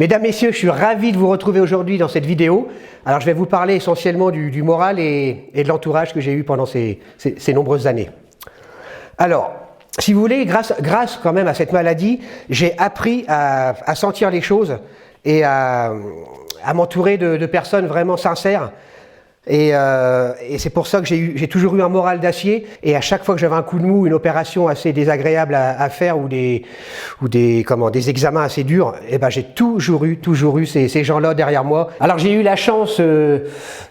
Mesdames, Messieurs, je suis ravi de vous retrouver aujourd'hui dans cette vidéo. Alors je vais vous parler essentiellement du moral et de l'entourage que j'ai eu pendant ces nombreuses années. Alors, si vous voulez, grâce quand même à cette maladie, j'ai appris à sentir les choses et à m'entourer de personnes vraiment sincères. Et c'est pour ça que j'ai toujours eu un moral d'acier, et à chaque fois que j'avais un coup de mou, une opération assez désagréable à faire ou des examens assez durs, et ben j'ai toujours eu ces gens-là derrière moi. Alors j'ai eu la chance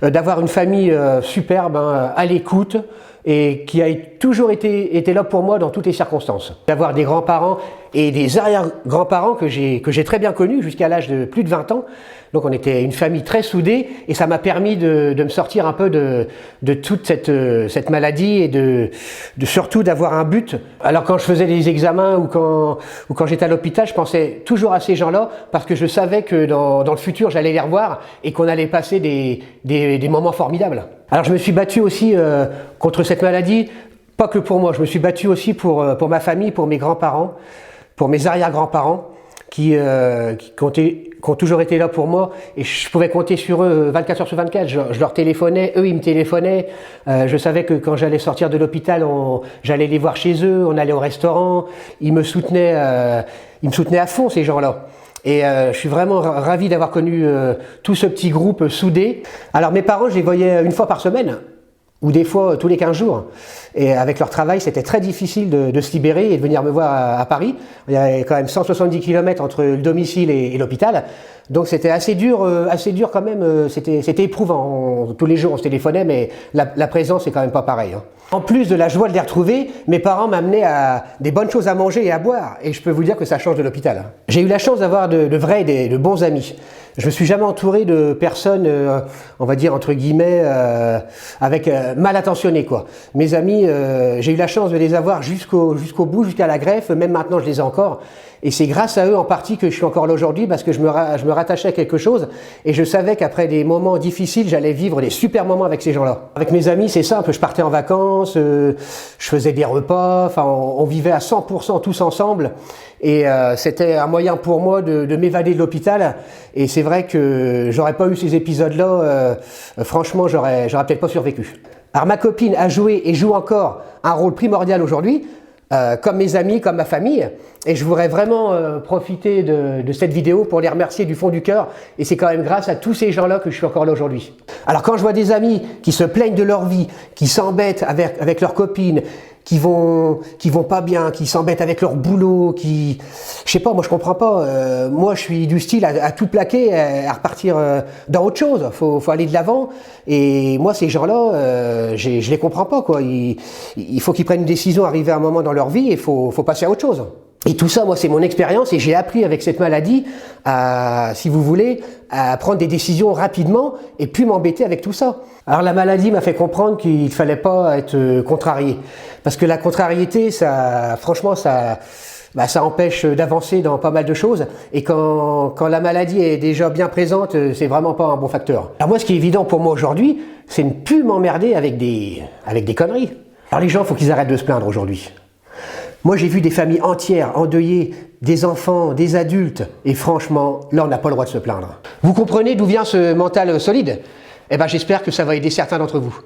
d'avoir une famille superbe, à l'écoute, et qui a toujours été là pour moi dans toutes les circonstances. D'avoir des grands-parents et des arrière-grands-parents que j'ai très bien connus jusqu'à l'âge de plus de 20 ans. Donc on était une famille très soudée, et ça m'a permis de me sortir un peu de toute cette maladie, et surtout d'avoir un but. Alors quand je faisais des examens ou quand j'étais à l'hôpital, je pensais toujours à ces gens-là, parce que je savais que dans le futur j'allais les revoir et qu'on allait passer des moments formidables. Alors je me suis battu aussi contre cette maladie, pas que pour moi, je me suis battu aussi pour ma famille, pour mes grands-parents, pour mes arrière-grands-parents, qui ont toujours été là pour moi, et je pouvais compter sur eux 24 heures sur 24. Je leur téléphonais, eux ils me téléphonaient. Je savais que quand j'allais sortir de l'hôpital, j'allais les voir chez eux, on allait au restaurant. Ils me soutenaient à fond, ces gens-là. Et je suis vraiment ravi d'avoir connu tout ce petit groupe soudé. Alors mes parents, je les voyais une fois par semaine, ou des fois tous les 15 jours. Et avec leur travail, c'était très difficile de se libérer et de venir me voir à Paris. Il y avait quand même 170 km entre le domicile et l'hôpital. Donc c'était assez dur quand même, c'était éprouvant. Tous les jours on se téléphonait, mais la présence c'est quand même pas pareil. En plus de la joie de les retrouver, mes parents m'amenaient à des bonnes choses à manger et à boire, et je peux vous dire que ça change de l'hôpital. J'ai eu la chance d'avoir de vrais et de bons amis. Je me suis jamais entouré de personnes, on va dire entre guillemets, mal intentionnées quoi. Mes amis, j'ai eu la chance de les avoir jusqu'au bout, jusqu'à la greffe. Même maintenant je les ai encore. Et c'est grâce à eux en partie que je suis encore là aujourd'hui, parce que je me rattachais à quelque chose, et je savais qu'après des moments difficiles, j'allais vivre des super moments avec ces gens-là. Avec mes amis, c'est simple, je partais en vacances, je faisais des repas, enfin on vivait à 100% tous ensemble, et c'était un moyen pour moi de m'évader de l'hôpital. Et c'est vrai que j'aurais pas eu ces épisodes-là, franchement j'aurais peut-être pas survécu. Alors ma copine a joué et joue encore un rôle primordial aujourd'hui, comme mes amis, comme ma famille, et je voudrais vraiment profiter de cette vidéo pour les remercier du fond du cœur, et c'est quand même grâce à tous ces gens-là que je suis encore là aujourd'hui. Alors quand je vois des amis qui se plaignent de leur vie, qui s'embêtent avec leurs copines, qui vont pas bien, qui s'embêtent avec leur boulot, je sais pas, moi je comprends pas. Moi je suis du style à tout plaquer, à repartir dans autre chose. Faut aller de l'avant. Et moi ces gens-là, je les comprends pas quoi. Il faut qu'ils prennent une décision, arriver à un moment dans leur vie, et faut passer à autre chose. Et tout ça, moi, c'est mon expérience, et j'ai appris avec cette maladie si vous voulez, à prendre des décisions rapidement et plus m'embêter avec tout ça. Alors la maladie m'a fait comprendre qu'il ne fallait pas être contrarié, parce que la contrariété, franchement, ça empêche d'avancer dans pas mal de choses, et quand la maladie est déjà bien présente, c'est vraiment pas un bon facteur. Alors moi, ce qui est évident pour moi aujourd'hui, c'est ne plus m'emmerder avec des conneries. Alors les gens, faut qu'ils arrêtent de se plaindre aujourd'hui. Moi, j'ai vu des familles entières endeuillées, des enfants, des adultes, et franchement, là, on n'a pas le droit de se plaindre. Vous comprenez d'où vient ce mental solide? Eh ben, j'espère que ça va aider certains d'entre vous.